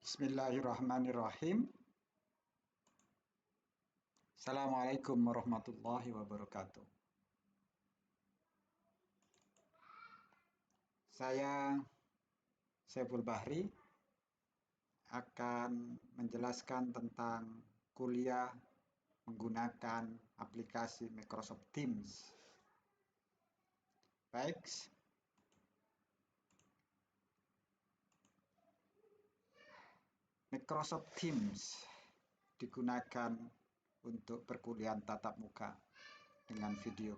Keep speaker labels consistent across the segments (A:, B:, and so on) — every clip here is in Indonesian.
A: Bismillahirrahmanirrahim. Assalamualaikum warahmatullahi wabarakatuh. Saya Saiful Bahri akan menjelaskan tentang kuliah menggunakan aplikasi Microsoft Teams. Baik, Microsoft Teams digunakan untuk perkuliahan tatap muka dengan video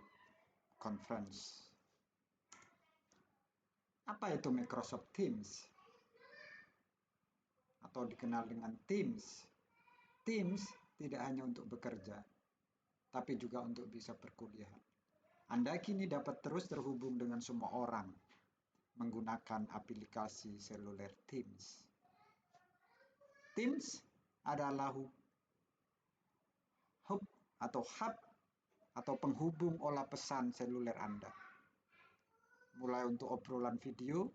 A: conference. Apa itu Microsoft Teams? Atau dikenal dengan Teams. Teams tidak hanya untuk bekerja, tapi juga untuk bisa perkuliahan. Anda kini dapat terus terhubung dengan semua orang menggunakan aplikasi seluler Teams. Teams adalah hub atau penghubung olah pesan seluler Anda. Mulai untuk obrolan video,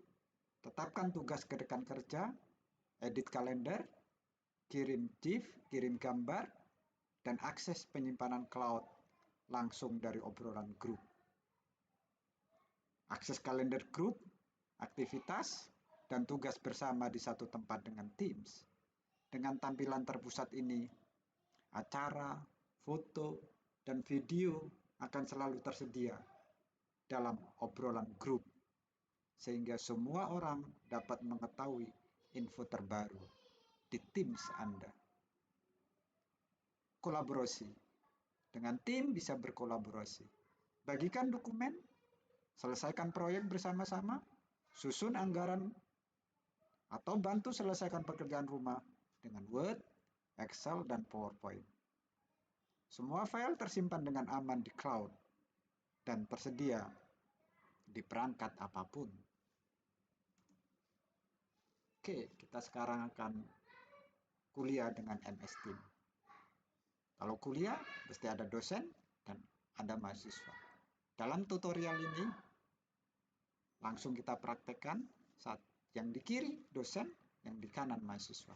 A: tetapkan tugas ke rekan kerja, edit kalender, kirim GIF, kirim gambar, dan akses penyimpanan cloud langsung dari obrolan grup. Akses kalender grup, aktivitas, dan tugas bersama di satu tempat dengan Teams. Dengan tampilan terpusat ini, acara, foto, dan video akan selalu tersedia dalam obrolan grup, sehingga semua orang dapat mengetahui info terbaru di Teams Anda. Kolaborasi. Dengan tim bisa berkolaborasi. Bagikan dokumen, selesaikan proyek bersama-sama, susun anggaran, atau bantu selesaikan pekerjaan rumah dengan Word, Excel, dan PowerPoint. Semua file tersimpan dengan aman di cloud dan tersedia di perangkat apapun. Oke, kita sekarang akan kuliah dengan MS Teams. Kalau kuliah, pasti ada dosen dan ada mahasiswa. Dalam tutorial ini, langsung kita praktekkan saat yang di kiri dosen, yang di kanan mahasiswa.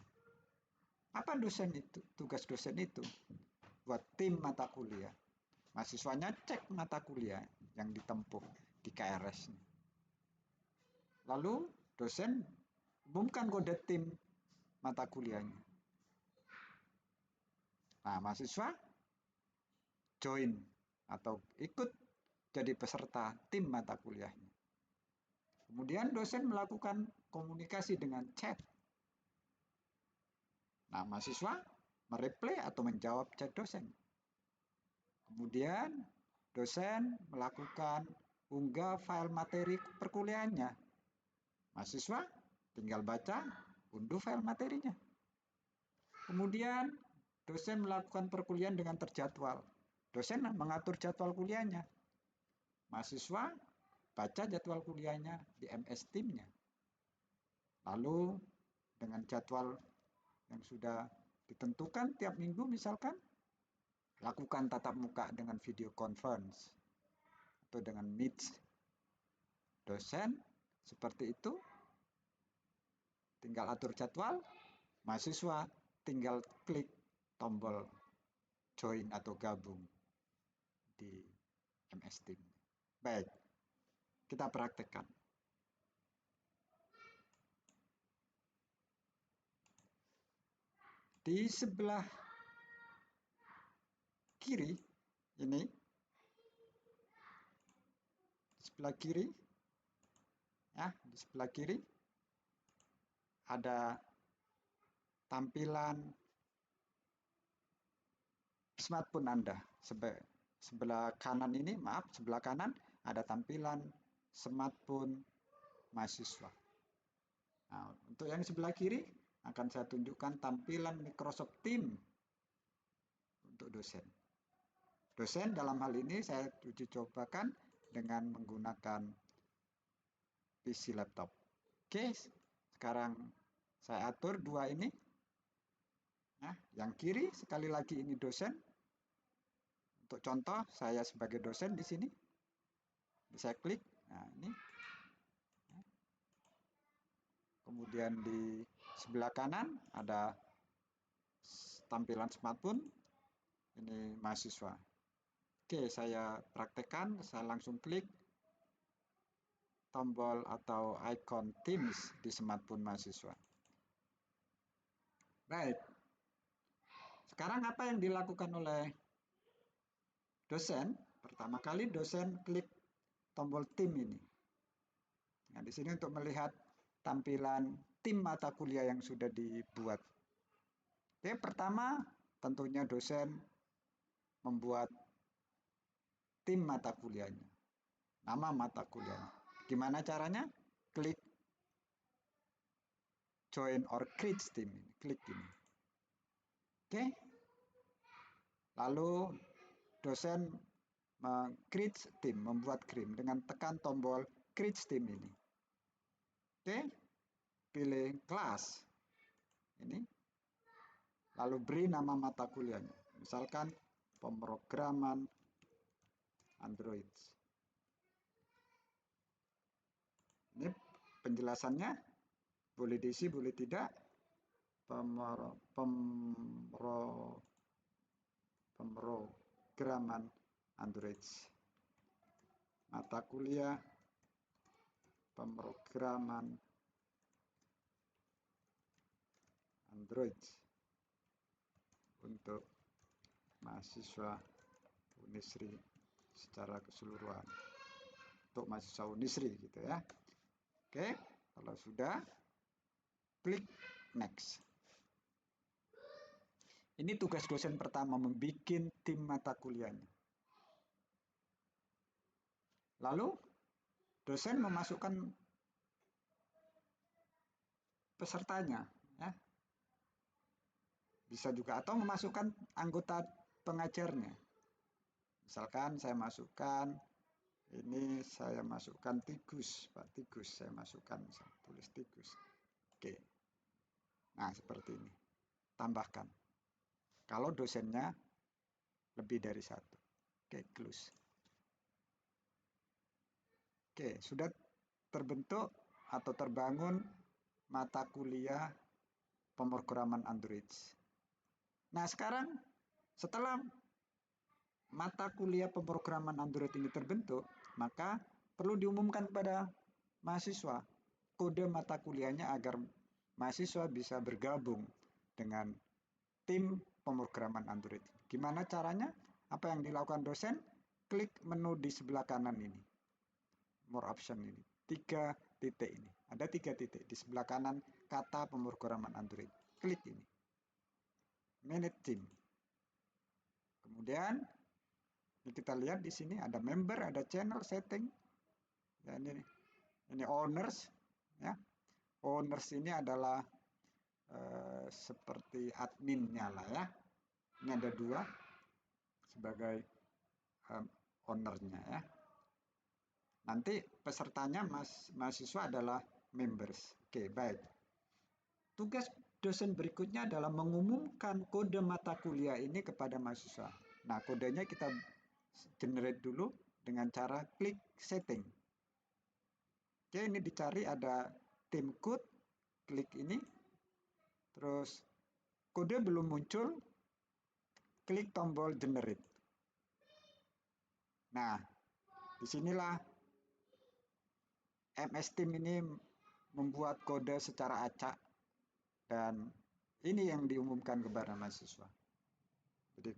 A: Apa dosen itu? Tugas dosen itu buat tim mata kuliah. Mahasiswanya cek mata kuliah yang ditempuh di KRS. Lalu dosen umumkan kode tim mata kuliahnya. Nah, mahasiswa join atau ikut jadi peserta tim mata kuliahnya. Kemudian dosen melakukan komunikasi dengan chat. Nah, mahasiswa mereply atau menjawab chat dosen. Kemudian dosen melakukan unggah file materi perkuliahannya. Mahasiswa tinggal baca, unduh file materinya. Kemudian dosen melakukan perkuliahan dengan terjadwal. Dosen mengatur jadwal kuliahnya. Mahasiswa baca jadwal kuliahnya di MS Teams-nya. Lalu dengan jadwal yang sudah ditentukan tiap minggu misalkan, lakukan tatap muka dengan video conference atau dengan Meet. Dosen seperti itu, tinggal atur jadwal, mahasiswa tinggal klik tombol join atau gabung di MS Teams. Baik, kita praktekkan. Di sebelah kiri ini, di sebelah kiri, ya, di sebelah kiri ada tampilan smartphone Anda. Sebelah kanan ini, sebelah kanan ada tampilan smartphone mahasiswa. Nah, untuk yang sebelah kiri akan saya tunjukkan tampilan Microsoft Teams untuk dosen. Dosen dalam hal ini saya uji cobakan dengan menggunakan PC laptop. Oke, sekarang saya atur dua ini. Nah, yang kiri sekali lagi ini dosen. Untuk contoh, saya sebagai dosen di sini bisa klik. Nah, ini. Kemudian di Sebelah kanan ada tampilan smartphone, ini mahasiswa. Oke, saya praktekkan, saya langsung klik tombol atau ikon Teams di smartphone mahasiswa. Baik, sekarang apa yang dilakukan oleh dosen? Pertama kali dosen klik tombol tim ini. Nah, di sini untuk melihat tampilan tim mata kuliah yang sudah dibuat. Oke, pertama tentunya dosen membuat tim mata kuliahnya, nama mata kuliahnya. Gimana caranya? Klik join or create team ini, klik ini. Oke. Lalu dosen create team, membuat team dengan tekan tombol create team ini. Oke. Pilih kelas. Ini. Lalu beri nama mata kuliahnya. Misalkan pemrograman Android. Ini penjelasannya, boleh diisi, boleh tidak. Pemrograman Android. Mata kuliah pemrograman Android untuk mahasiswa Unisri secara keseluruhan. Untuk mahasiswa Unisri gitu ya. Oke, kalau sudah, klik next. Ini tugas dosen pertama, membuat tim mata kuliahnya. Lalu dosen memasukkan pesertanya, ya. Bisa juga, atau memasukkan anggota pengajarnya. Misalkan saya masukkan, ini saya masukkan Tigus, Pak Tigus, saya masukkan, saya tulis Tigus. Oke. Nah, seperti ini. Tambahkan. Kalau dosennya lebih dari satu. Oke, close. Oke, sudah terbentuk atau terbangun mata kuliah pemrograman Android. Nah, sekarang setelah mata kuliah pemrograman Android ini terbentuk, maka perlu diumumkan kepada mahasiswa kode mata kuliahnya agar mahasiswa bisa bergabung dengan tim pemrograman Android. Gimana caranya? Apa yang dilakukan dosen? Klik menu di sebelah kanan ini. More option ini. 3 titik ini. Ada 3 titik di sebelah kanan kata pemrograman Android. Klik ini. Manage team. Kemudian kita lihat di sini ada member, ada channel setting. Ya, ini owners, ya. Owners ini adalah seperti adminnya lah ya. Ini ada 2 sebagai ownernya ya. Nanti pesertanya mahasiswa adalah members. Oke, baik. Tugas dosen berikutnya adalah mengumumkan kode mata kuliah ini kepada mahasiswa. Nah, kodenya kita generate dulu dengan cara klik setting. Oke, ini dicari ada tim code, klik ini. Terus kode belum muncul, klik tombol generate. Nah, disinilah MS Team ini membuat kode secara acak dan ini yang diumumkan kepada mahasiswa. Jadi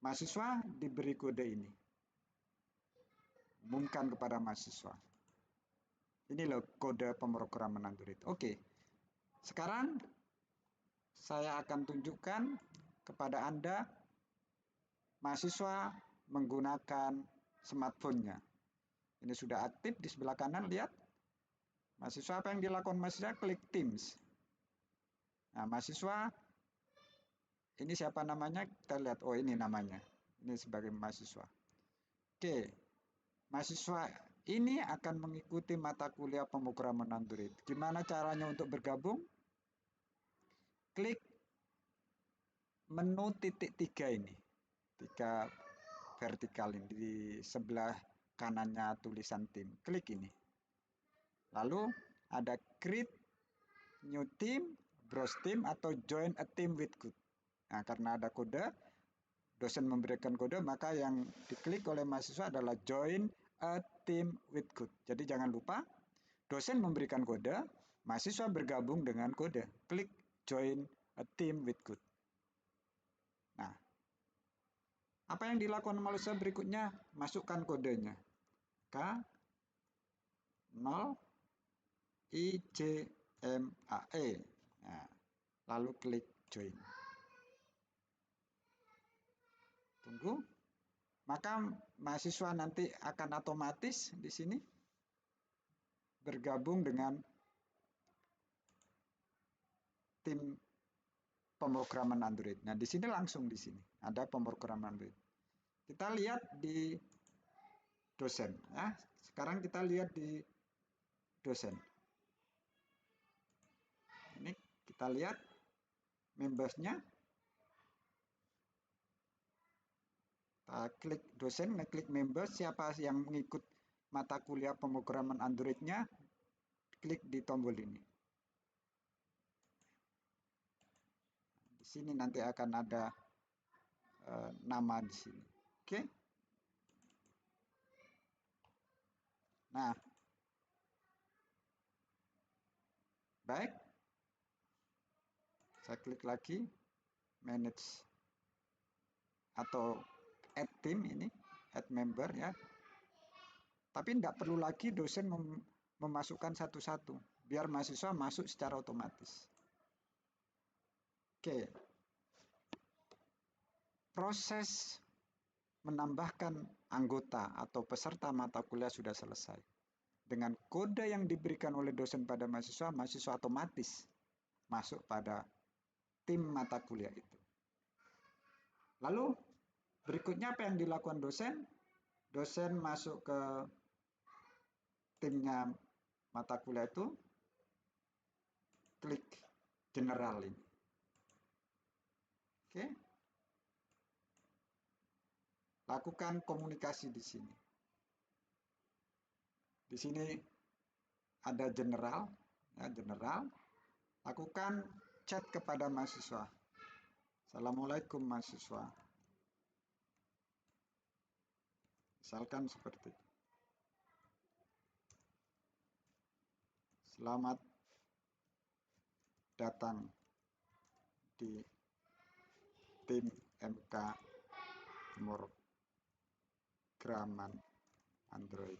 A: mahasiswa diberi kode ini, umumkan kepada mahasiswa. Ini loh kode pemrograman Android. Oke, sekarang saya akan tunjukkan kepada Anda mahasiswa menggunakan smartphone-nya. Ini sudah aktif di sebelah kanan, lihat. Mahasiswa apa yang dilakukan mahasiswa? Klik Teams. Nah, mahasiswa ini siapa namanya? Kita lihat, oh ini namanya. Ini sebagai mahasiswa. Oke, mahasiswa ini akan mengikuti mata kuliah pemrograman Android. Gimana caranya untuk bergabung? Klik menu titik 3 ini. 3 vertikal ini di sebelah kanannya tulisan tim. Klik ini. Lalu ada create new team, browse team, atau join a team with good. Nah, karena ada kode, dosen memberikan kode, maka yang diklik oleh mahasiswa adalah join a team with good. Jadi jangan lupa, dosen memberikan kode, mahasiswa bergabung dengan kode. Klik join a team with good. Nah, apa yang dilakukan mahasiswa berikutnya? Masukkan kodenya. K0 IJMAE. Nah, lalu klik join. Tunggu. Maka mahasiswa nanti akan otomatis di sini bergabung dengan tim pemrograman Android. Nah, di sini langsung di sini ada pemrograman Android. Kita lihat di dosen. Ya. Sekarang kita lihat di dosen. Ini kita lihat membersnya. Kita klik dosen, ngeklik member, siapa yang mengikut mata kuliah pemrograman Android-nya, klik di tombol ini. Di sini nanti akan ada nama di sini. Oke. Nah, baik. Saya klik lagi manage atau add team ini, add member ya. Tapi tidak perlu lagi dosen memasukkan satu-satu, biar mahasiswa masuk secara otomatis. Oke. Proses menambahkan anggota atau peserta mata kuliah sudah selesai. Dengan kode yang diberikan oleh dosen pada mahasiswa, mahasiswa otomatis masuk pada tim mata kuliah itu. Lalu berikutnya apa yang dilakukan dosen? Dosen masuk ke timnya mata kuliah itu, klik general ini. Oke. Lakukan komunikasi di sini. Di sini ada general, ya, general. Lakukan chat kepada mahasiswa. Assalamualaikum mahasiswa. Misalkan seperti itu. Selamat datang di tim MK pemrograman Android.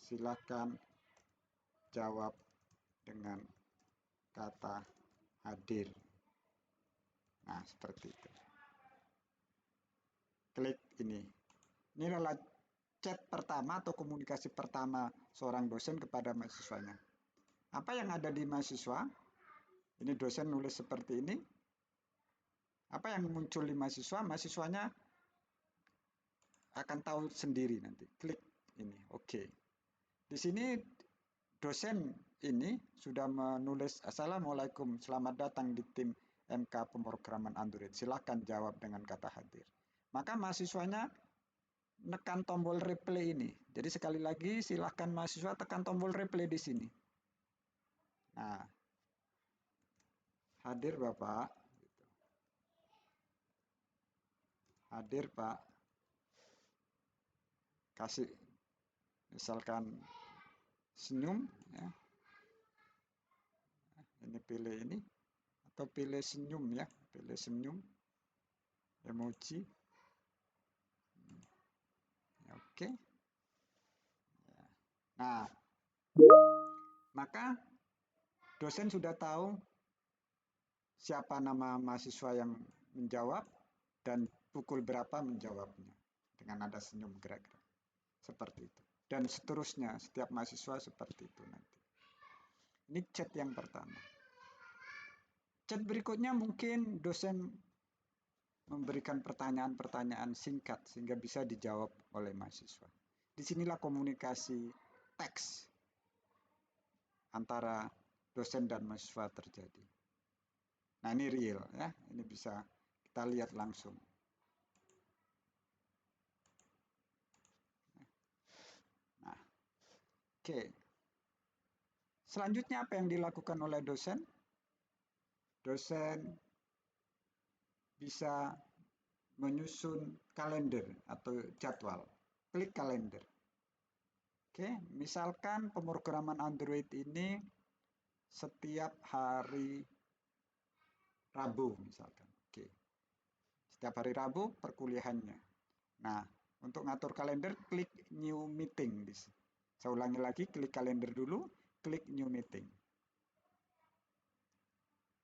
A: Silakan jawab dengan kata hadir. Nah, seperti itu. Klik ini. Ini adalah chat pertama atau komunikasi pertama seorang dosen kepada mahasiswanya. Apa yang ada di mahasiswa? Ini dosen nulis seperti ini. Apa yang muncul di mahasiswa? Mahasiswanya akan tahu sendiri nanti. Klik ini. Oke. Di sini dosen ini sudah menulis Assalamualaikum, selamat datang di tim MK pemrograman Android. Silakan jawab dengan kata hadir. Maka mahasiswanya nekan tombol replay ini. Jadi sekali lagi silahkan mahasiswa tekan tombol replay di sini. Nah, hadir Bapak. Hadir Pak. Kasih misalkan senyum. Ya. Ini pilih ini. Atau pilih senyum ya. Pilih senyum. Emoji. Oke. Nah, maka dosen sudah tahu siapa nama mahasiswa yang menjawab dan pukul berapa menjawabnya dengan ada senyum gerak-gerak seperti itu, dan seterusnya setiap mahasiswa seperti itu nanti. Ini chat yang pertama. Chat berikutnya mungkin dosen memberikan pertanyaan-pertanyaan singkat sehingga bisa dijawab oleh mahasiswa. Disinilah komunikasi teks antara dosen dan mahasiswa terjadi. Nah, ini real ya, ini bisa kita lihat langsung. Nah, oke. Selanjutnya apa yang dilakukan oleh dosen? Dosen bisa menyusun kalender atau jadwal. Klik kalender. Oke, misalkan pemrograman Android ini setiap hari Rabu misalkan. Oke. Setiap hari Rabu perkuliahannya. Nah, untuk ngatur kalender klik new meeting. Saya ulangi lagi, klik kalender dulu, klik new meeting.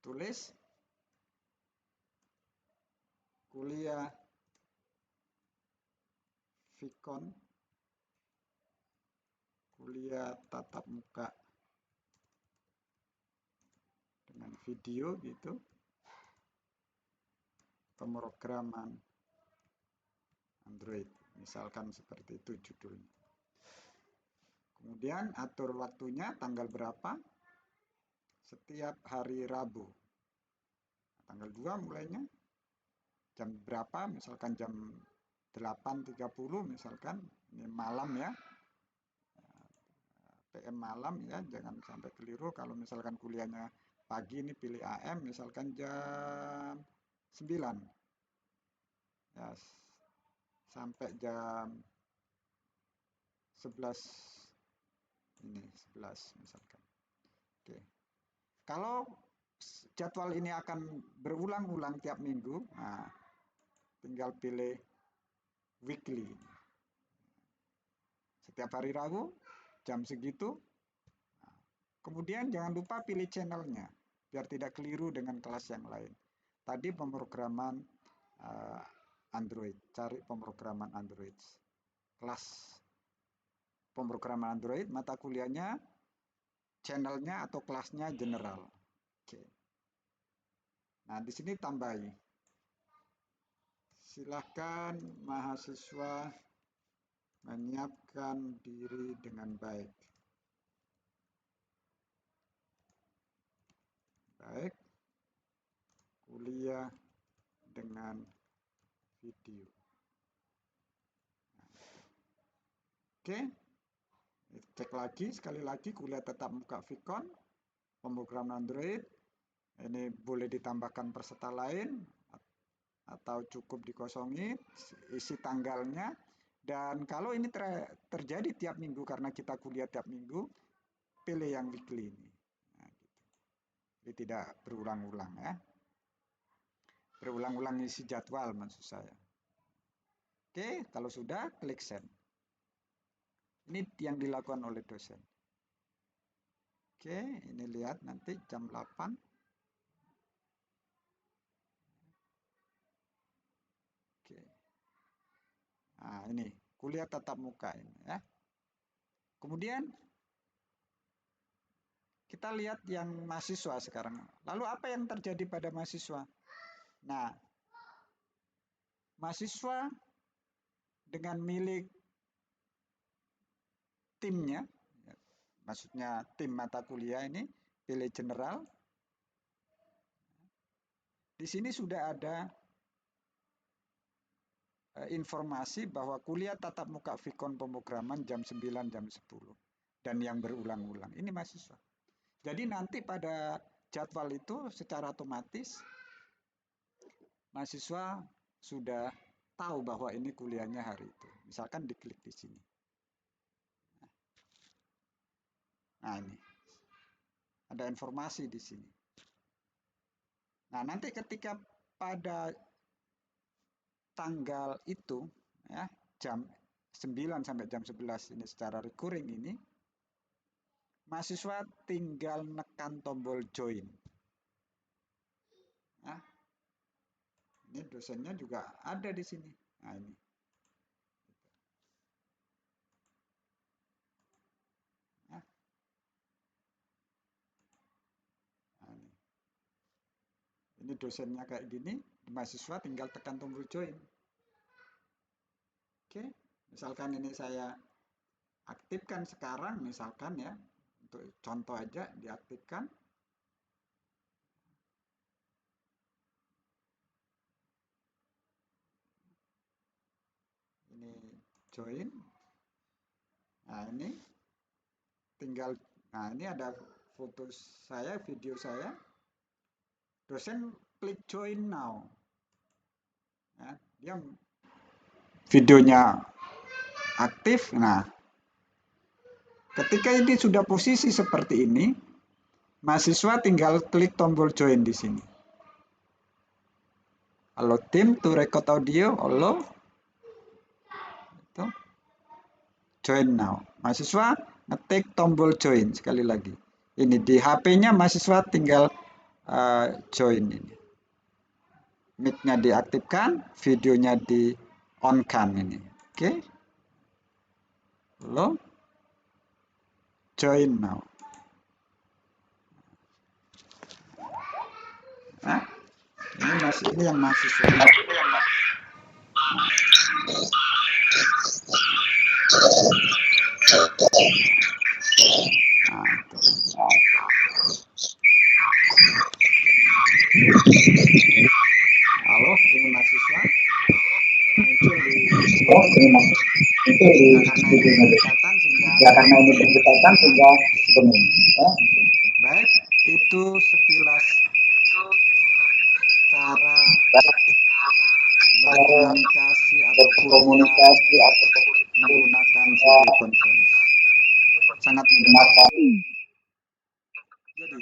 A: Tulis kuliah Vicon, kuliah tatap muka dengan video gitu, pemrograman Android, misalkan seperti itu judulnya. Kemudian atur waktunya tanggal berapa, setiap hari Rabu. Tanggal 2 mulainya, jam berapa, misalkan jam 8.30 misalkan, ini malam ya, PM malam ya, jangan sampai keliru. Kalau misalkan kuliahnya pagi ini pilih AM, misalkan jam 9 ya, sampai jam 11 ini 11 misalkan. Oke. Kalau jadwal ini akan berulang-ulang tiap minggu, nah tinggal pilih weekly. Setiap hari Rabu jam segitu. Kemudian jangan lupa pilih channelnya biar tidak keliru dengan kelas yang lain. Tadi pemrograman Android, cari pemrograman Android. Kelas pemrograman Android, mata kuliahnya, channelnya atau kelasnya general. Oke. Nah, di sini tambahi. Silakan mahasiswa menyiapkan diri dengan baik. Baik, kuliah dengan video. Oke, cek lagi, sekali lagi, kuliah tatap muka Vicon, pemrograman Android, ini boleh ditambahkan peserta lain, atau cukup dikosongi, isi tanggalnya, dan kalau ini terjadi tiap minggu, karena kita kuliah tiap minggu, pilih yang weekly ini. Nah, gitu. Jadi tidak berulang-ulang ya. Berulang-ulang isi jadwal maksud saya. Oke, kalau sudah klik send. Ini yang dilakukan oleh dosen. Oke, ini lihat nanti jam 8. Oke. Nah, ini kuliah tatap muka ini ya. Kemudian kita lihat yang mahasiswa sekarang. Lalu apa yang terjadi pada mahasiswa? Nah, mahasiswa dengan milik timnya, maksudnya tim mata kuliah ini, pilih general. Di sini sudah ada informasi bahwa kuliah tatap muka Vicon pemrograman jam 9, jam 10. Dan yang berulang-ulang. Ini mahasiswa. Jadi nanti pada jadwal itu secara otomatis mahasiswa sudah tahu bahwa ini kuliahnya hari itu. Misalkan diklik di sini. Nah ini. Ada informasi di sini. Nah nanti ketika pada tanggal itu ya, jam 9 sampai jam 11 ini secara recurring ini, mahasiswa tinggal nekan tombol join. Nah, ini dosennya juga ada di sini. Nah ini. Nah, ini. Ini dosennya kayak gini, mahasiswa tinggal tekan tombol join. Oke, misalkan ini saya aktifkan sekarang, misalkan ya, untuk contoh aja diaktifkan. Ini join. Nah ini tinggal, nah ini ada foto saya, video saya, dosen klik join now. Ya, dia videonya aktif. Nah, ketika ini sudah posisi seperti ini, mahasiswa tinggal klik tombol join di sini. Halo tim, to record audio, halo. Itu. Join now. Mahasiswa ngetik tombol join sekali lagi. Ini di HP-nya mahasiswa tinggal join ini. Mic-nya diaktifkan, videonya di on-kan ini. Oke. Halo. Join now. Nah, ini yang mahasiswa. Nah, halo, ini mahasiswa muncul di karena ini berdekatan sehingga baik, itu sekilas cara berkomunikasi atau kuliah menggunakan video conference. Sangat mudah. Jadi,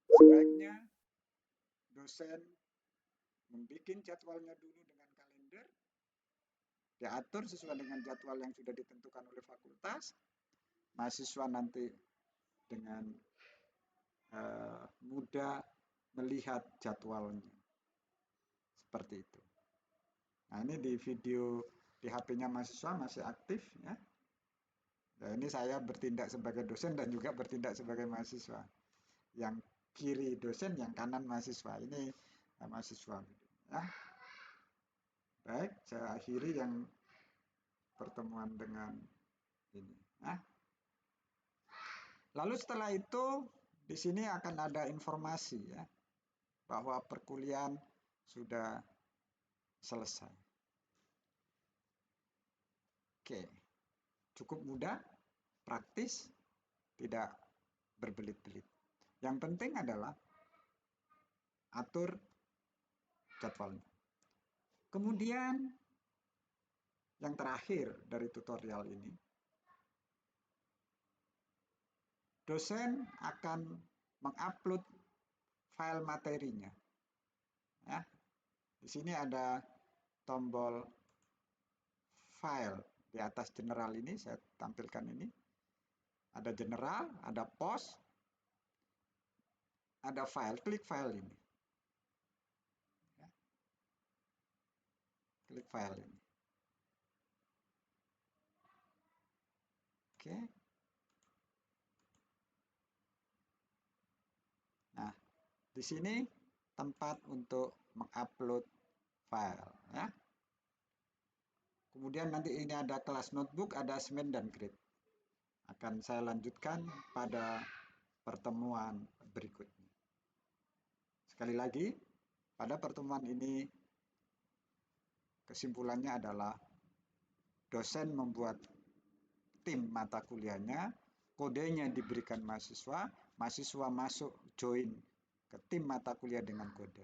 A: sebaiknya dosen membuat jadwalnya dulu dengan kalender, diatur sesuai dengan jadwal yang sudah ditentukan oleh fakultas, mahasiswa nanti dengan mudah melihat jadwalnya. Seperti itu. Nah, ini di video di HP-nya mahasiswa masih aktif ya. Nah, ini saya bertindak sebagai dosen dan juga bertindak sebagai mahasiswa. Yang kiri dosen, yang kanan mahasiswa. Ini mahasiswa. Ya. Baik, saya akhiri yang pertemuan dengan ini. Ya. Lalu setelah itu di sini akan ada informasi ya bahwa perkuliahan sudah selesai. Oke, cukup mudah, praktis, tidak berbelit-belit. Yang penting adalah atur jadwalnya. Kemudian yang terakhir dari tutorial ini, dosen akan mengupload file materinya. Ya, di sini ada tombol file di atas general ini, saya tampilkan ini. Ada general, ada post, ada file, klik file ini. Ya. Klik file ini. Oke. Nah, di sini tempat untuk mengupload file. Ya. Kemudian nanti ini ada kelas notebook, ada assignment dan grade. Akan saya lanjutkan pada pertemuan berikutnya. Sekali lagi, pada pertemuan ini kesimpulannya adalah dosen membuat tim mata kuliahnya, kodenya diberikan mahasiswa, mahasiswa masuk join ke tim mata kuliah dengan kode.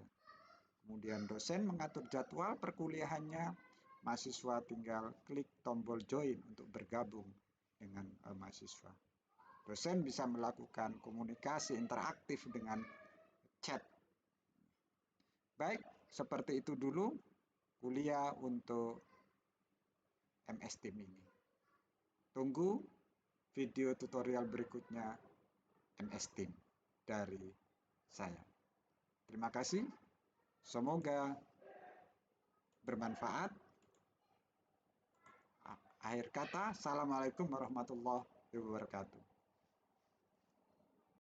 A: Kemudian dosen mengatur jadwal perkuliahannya, mahasiswa tinggal klik tombol join untuk bergabung dengan mahasiswa. Dosen bisa melakukan komunikasi interaktif dengan chat. Baik, seperti itu dulu kuliah untuk MS Team ini. Tunggu video tutorial berikutnya MS Team dari saya. Terima kasih. Semoga bermanfaat. Akhir kata, Assalamualaikum warahmatullahi wabarakatuh.